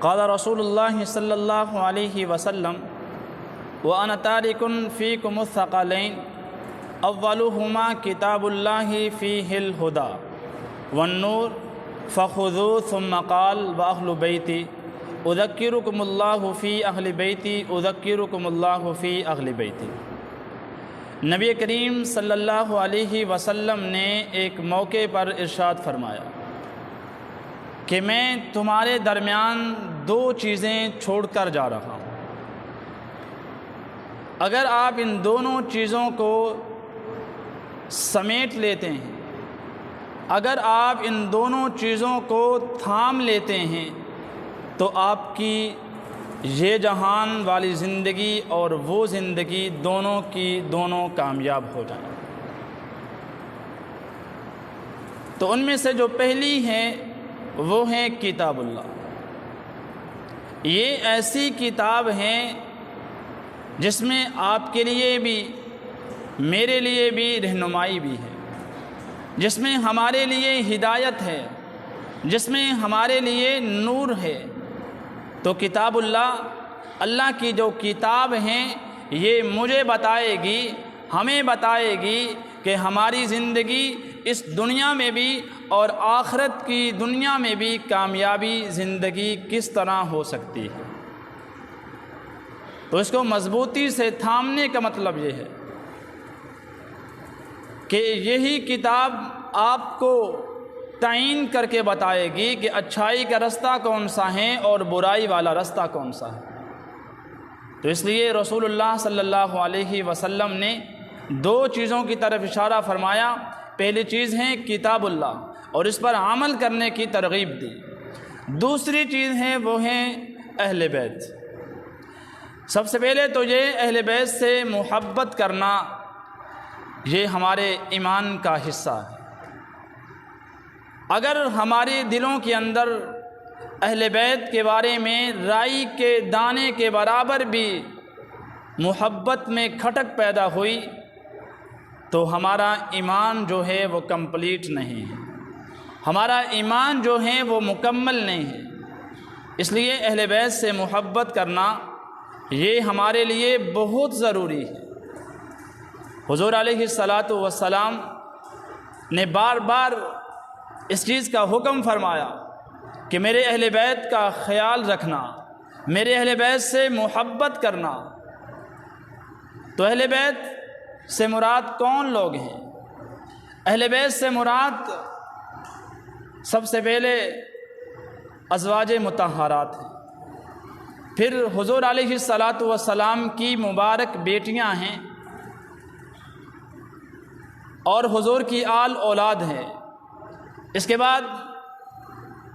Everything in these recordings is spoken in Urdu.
قال رسول اللہ صلی اللہ علیہ وسلم وَأَنَا تَارِكٌ فِيكُمُ الثَّقَلَيْنِ أَوَّلُهُمَا كِتَابُ اللَّهِ فِيهِ الْهُدَى وَالنُّورُ فَخُذُوهُ ثُمَّ قَالَ وَأَهْلُ بَيْتِي أُذَكِّرُكُمُ اللَّهُ فِي أَهْلِ بَيْتِي أُذَكِّرُكُمُ اللَّهُ فِي أَهْلِ بَيْتِي۔ نبی کریم صلی اللہ علیہ وسلم نے ایک موقع پر ارشاد فرمایا کہ میں تمہارے درمیان دو چیزیں چھوڑ کر جا رہا ہوں، اگر آپ ان دونوں چیزوں کو سمیٹ لیتے ہیں، اگر آپ ان دونوں چیزوں کو تھام لیتے ہیں تو آپ کی یہ جہان والی زندگی اور وہ زندگی دونوں کی دونوں کامیاب ہو جائیں۔ تو ان میں سے جو پہلی ہے وہ ہے کتاب اللہ۔ یہ ایسی کتاب ہے جس میں آپ کے لیے بھی میرے لیے بھی رہنمائی بھی ہے، جس میں ہمارے لیے ہدایت ہے، جس میں ہمارے لیے نور ہے۔ تو کتاب اللہ، اللہ کی جو کتاب ہیں، یہ مجھے بتائے گی، ہمیں بتائے گی کہ ہماری زندگی اس دنیا میں بھی اور آخرت کی دنیا میں بھی کامیابی زندگی کس طرح ہو سکتی ہے۔ تو اس کو مضبوطی سے تھامنے کا مطلب یہ ہے کہ یہی کتاب آپ کو تعین کر کے بتائے گی کہ اچھائی کا رستہ کون سا ہے اور برائی والا رستہ کون سا ہے۔ تو اس لیے رسول اللہ صلی اللہ علیہ وسلم نے دو چیزوں کی طرف اشارہ فرمایا۔ پہلی چیز ہے کتاب اللہ اور اس پر عمل کرنے کی ترغیب دی۔ دوسری چیز ہے وہ ہے اہل بیت۔ سب سے پہلے تو یہ اہل بیت سے محبت کرنا، یہ ہمارے ایمان کا حصہ ہے۔ اگر ہمارے دلوں کے اندر اہل بیت کے بارے میں رائی کے دانے کے برابر بھی محبت میں کھٹک پیدا ہوئی تو ہمارا ایمان جو ہے وہ کمپلیٹ نہیں ہے، ہمارا ایمان جو ہے وہ مکمل نہیں ہے۔ اس لیے اہل بیت سے محبت کرنا یہ ہمارے لیے بہت ضروری ہے۔ حضور علیہ الصلاۃ والسلام نے بار بار اس چیز کا حکم فرمایا کہ میرے اہل بیت کا خیال رکھنا، میرے اہل بیت سے محبت کرنا۔ تو اہل بیت سے مراد کون لوگ ہیں؟ اہل بیت سے مراد سب سے پہلے ازواج مطہرات ہیں، پھر حضور علیہ الصلاۃ والسلام کی مبارک بیٹیاں ہیں اور حضور کی آل اولاد ہے۔ اس کے بعد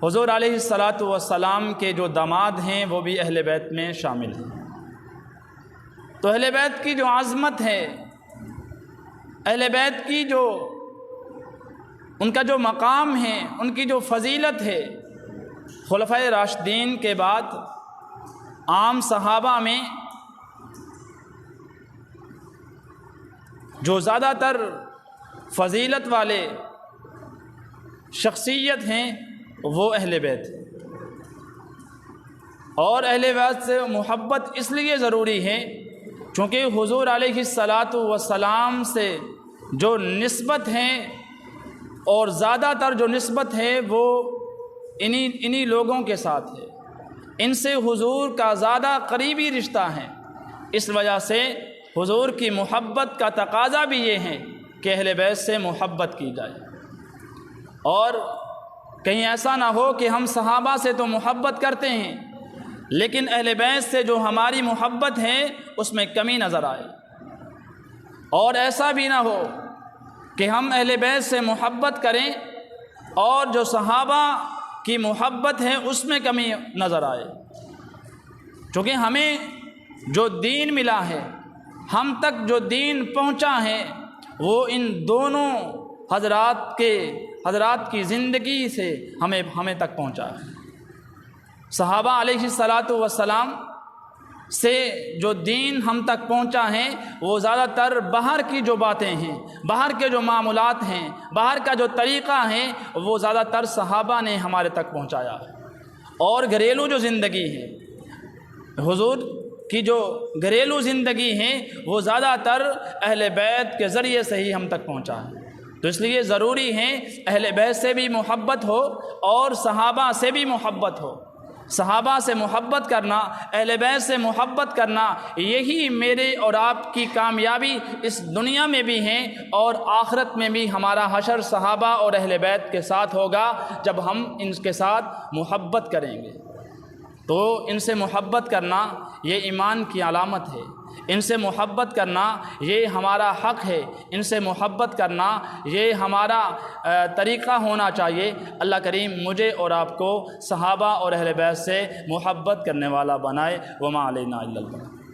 حضور علیہ الصلاۃ والسلام کے جو داماد ہیں وہ بھی اہل بیت میں شامل ہیں۔ تو اہل بیت کی جو عظمت ہے، اہل بیت کی جو ان کا جو مقام ہے، ان کی جو فضیلت ہے، خلفائے راشدین کے بعد عام صحابہ میں جو زیادہ تر فضیلت والے شخصیت ہیں وہ اہل بیت ہیں۔ اور اہل بیت سے محبت اس لیے ضروری ہے چونکہ حضور علیہ الصلاۃ والسلام سے جو نسبت ہے اور زیادہ تر جو نسبت ہے وہ انہی لوگوں کے ساتھ ہے، ان سے حضور کا زیادہ قریبی رشتہ ہے۔ اس وجہ سے حضور کی محبت کا تقاضا بھی یہ ہے کہ اہل بیت سے محبت کی جائے، اور کہیں ایسا نہ ہو کہ ہم صحابہ سے تو محبت کرتے ہیں لیکن اہل بیت سے جو ہماری محبت ہے اس میں کمی نظر آئے، اور ایسا بھی نہ ہو کہ ہم اہل بیت سے محبت کریں اور جو صحابہ کی محبت ہے اس میں کمی نظر آئے۔ چونکہ ہمیں جو دین ملا ہے، ہم تک جو دین پہنچا ہے، وہ ان دونوں حضرات کی زندگی سے ہمیں تک پہنچا ہے۔ صحابہ علیہ الصلاۃ والسلام سے جو دین ہم تک پہنچا ہے وہ زیادہ تر باہر کی جو باتیں ہیں، باہر کے جو معاملات ہیں، باہر کا جو طریقہ ہے، وہ زیادہ تر صحابہ نے ہمارے تک پہنچایا ہے۔ اور گھریلو جو زندگی ہے، حضور کی جو گھریلو زندگی ہیں وہ زیادہ تر اہل بیت کے ذریعے سے ہی ہم تک پہنچا ہے۔ تو اس لیے ضروری ہے اہل بیت سے بھی محبت ہو اور صحابہ سے بھی محبت ہو۔ صحابہ سے محبت کرنا، اہل بیت سے محبت کرنا، یہی میرے اور آپ کی کامیابی اس دنیا میں بھی ہیں اور آخرت میں بھی ہمارا حشر صحابہ اور اہل بیت کے ساتھ ہوگا جب ہم ان کے ساتھ محبت کریں گے۔ تو ان سے محبت کرنا یہ ایمان کی علامت ہے، ان سے محبت کرنا یہ ہمارا حق ہے، ان سے محبت کرنا یہ ہمارا طریقہ ہونا چاہیے۔ اللہ کریم مجھے اور آپ کو صحابہ اور اہل بیت سے محبت کرنے والا بنائے۔ وما علینا الا البلاغ۔